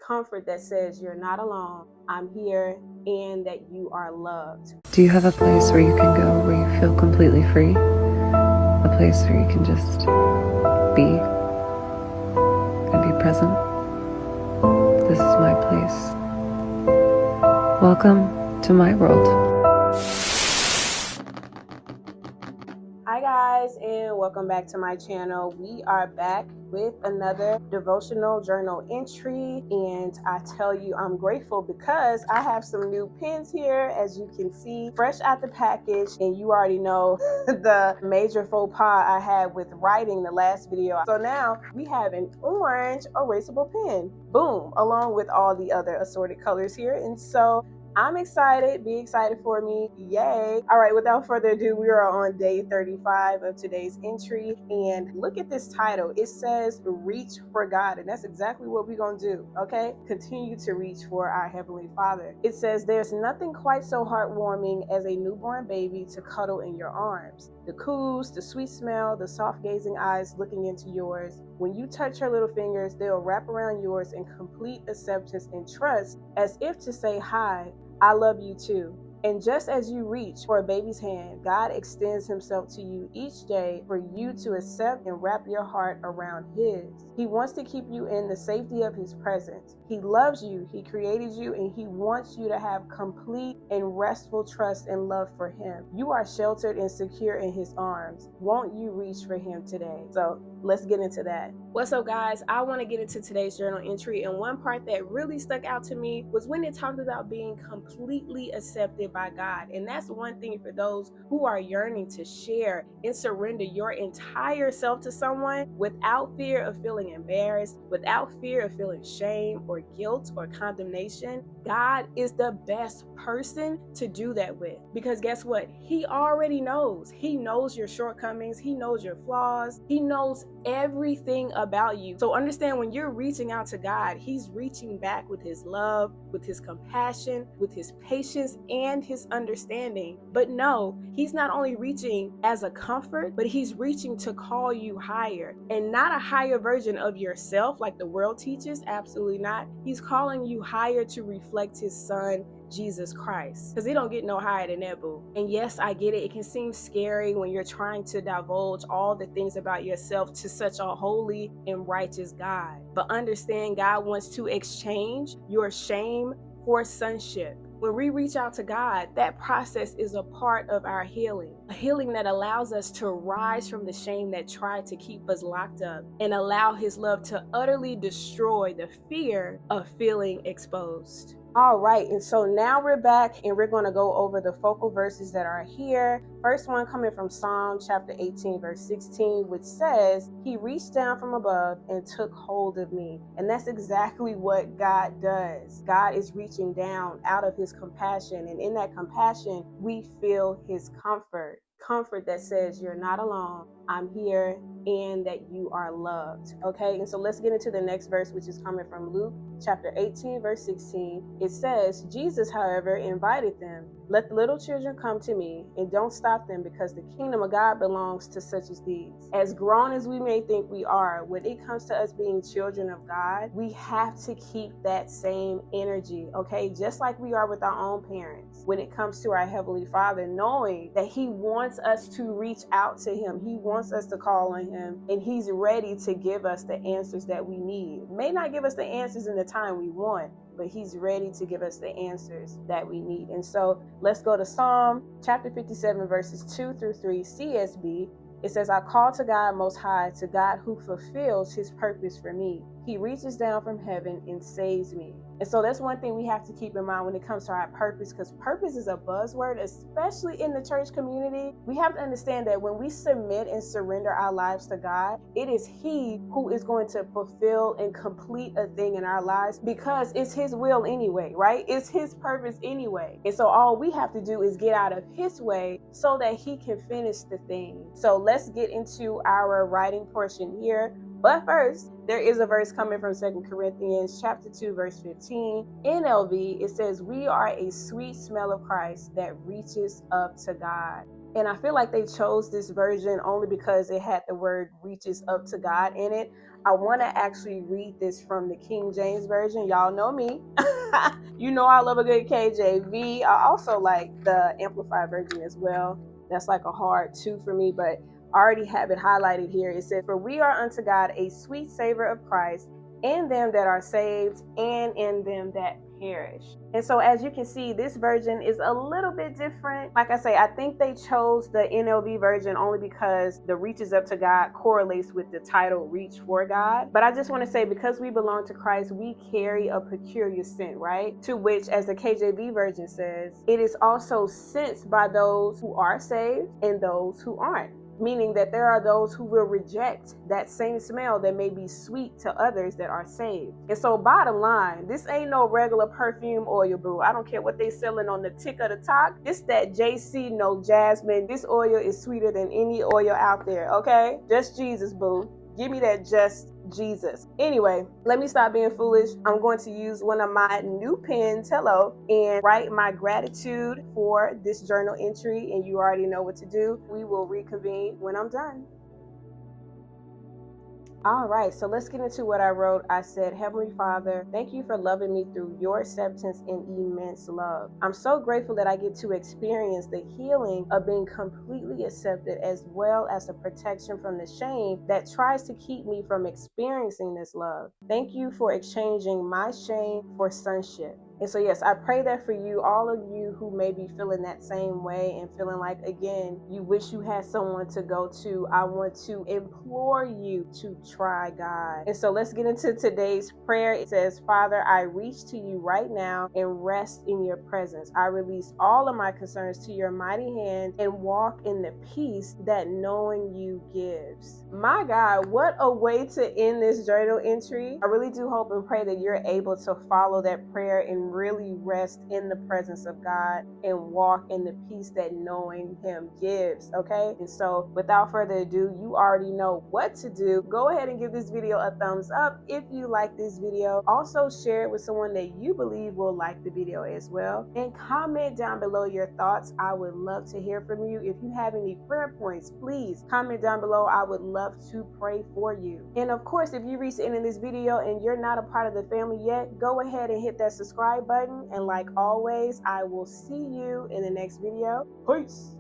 comfort that says you're not alone, I'm here, and that you are loved. Do you have a place where you can go where you feel completely free? A place where you can just be and be present? This is my place. Welcome to my world. Hi guys, and welcome back to my channel. We are back with another devotional journal entry, and I tell you, I'm grateful because I have some new pens here, as you can see, fresh out the package. And you already know the major faux pas I had with writing the last video. So now we have an orange erasable pen, boom, along with all the other assorted colors here. And so I'm excited. Be excited for me. Yay. All right, without further ado, we are on day 35 of today's entry. And look at this title. It says reach for God. And that's exactly what we're going to do. Okay. Continue to reach for our Heavenly Father. It says there's nothing quite so heartwarming as a newborn baby to cuddle in your arms. The coos, the sweet smell, the soft gazing eyes looking into yours. When you touch her little fingers, they'll wrap around yours in complete acceptance and trust, as if to say, hi, I love you too. And just as you reach for a baby's hand, God extends himself to you each day for you to accept and wrap your heart around his. He wants to keep you in the safety of his presence. He loves you, he created you, and he wants you to have complete and restful trust and love for him. You are sheltered and secure in his arms. Won't you reach for him today? So let's get into that. What's up, guys? I want to get into today's journal entry, and one part that really stuck out to me was when it talked about being completely accepted by God. And that's one thing for those who are yearning to share and surrender your entire self to someone without fear of feeling embarrassed, without fear of feeling shame or guilt or condemnation. God is the best person to do that with, because guess what? He already knows. He knows your shortcomings. He knows your flaws. He knows everything about you. So understand, when you're reaching out to God, he's reaching back with his love, with his compassion, with his patience, and his understanding. But no, he's not only reaching as a comfort, but he's reaching to call you higher, and not a higher version of yourself like the world teaches. Absolutely not. He's calling you higher to reflect his son, Jesus Christ, because it don't get no higher than that, boo. And yes, I get it. It can seem scary when you're trying to divulge all the things about yourself to such a holy and righteous God. But understand, God wants to exchange your shame for sonship. When we reach out to God, that process is a part of our healing, a healing that allows us to rise from the shame that tried to keep us locked up, and allow his love to utterly destroy the fear of feeling exposed. All right, and so now we're back, and we're going to go over the focal verses that are here. First one coming from Psalm chapter 18, verse 16, which says, he reached down from above and took hold of me. And that's exactly what God does. God is reaching down out of his compassion, and in that compassion, we feel his comfort. Comfort that says you're not alone, I'm here, and that you are loved. Okay, and so let's get into the next verse, which is coming from Luke chapter 18, verse 16. It says, Jesus, however, invited them. Let the little children come to me, and don't stop them, because the kingdom of God belongs to such as these. As grown as we may think we are, when it comes to us being children of God, we have to keep that same energy, okay? Just like we are with our own parents when it comes to our Heavenly Father, knowing that he wants us to reach out to him. He wants us to call on him, and he's ready to give us the answers that we need. May not give us the answers in the time we want, but he's ready to give us the answers that we need. And so let's go to Psalm chapter 57, verses 2 through 3, CSB. It says, I call to God Most High, to God who fulfills his purpose for me. He reaches down from heaven and saves me. And so that's one thing we have to keep in mind when it comes to our purpose, because purpose is a buzzword, especially in the church community. We have to understand that when we submit and surrender our lives to God, it is he who is going to fulfill and complete a thing in our lives, because it's his will anyway, right? It's his purpose anyway. And so all we have to do is get out of his way so that he can finish the thing. So let's get into our writing portion here. But first, there is a verse coming from 2 Corinthians chapter 2, verse 15. NLV, it says, we are a sweet smell of Christ that reaches up to God. And I feel like they chose this version only because it had the word reaches up to God in it. I want to actually read this from the King James Version. Y'all know me. You know I love a good KJV. I also like the Amplified Version as well. That's like a hard 2 for me, but I already have it highlighted here. It says, "For we are unto God a sweet savor of Christ in them that are saved and in them that perish." And so as you can see, this version is a little bit different. Like I say, I think they chose the NLV version only because the reaches up to God correlates with the title Reach for God. But I just want to say, because we belong to Christ, we carry a peculiar scent, right? To which, as the KJV version says, it is also sensed by those who are saved and those who aren't. Meaning that there are those who will reject that same smell that may be sweet to others that are saved. And so bottom line, this ain't no regular perfume oil, boo. I don't care what they selling on the tick of the talk. It's that JC no jasmine. This oil is sweeter than any oil out there, okay? Just Jesus, boo. Give me that just Jesus. Anyway, let me stop being foolish. I'm going to use one of my new pens, hello, and write my gratitude for this journal entry, and you already know what to do. We will reconvene when I'm done. All right, so let's get into what I wrote. I said, "Heavenly Father, thank you for loving me through your acceptance and immense love. I'm so grateful that I get to experience the healing of being completely accepted, as well as the protection from the shame that tries to keep me from experiencing this love. Thank you for exchanging my shame for sonship." And so, yes, I pray that for you, all of you who may be feeling that same way and feeling like, again, you wish you had someone to go to. I want to implore you to try God. And so let's get into today's prayer. It says, "Father, I reach to you right now and rest in your presence. I release all of my concerns to your mighty hand and walk in the peace that knowing you gives." My God, what a way to end this journal entry. I really do hope and pray that you're able to follow that prayer and really rest in the presence of God and walk in the peace that knowing him gives, okay? And so without further ado, you already know what to do. Go ahead and give this video a thumbs up if you like this video. Also share it with someone that you believe will like the video as well. And comment down below your thoughts. I would love to hear from you. If you have any prayer points, please comment down below. I would love to pray for you. And of course, if you reach the end of this video and you're not a part of the family yet, go ahead and hit that subscribe button. And like always, I will see you in the next video. Peace.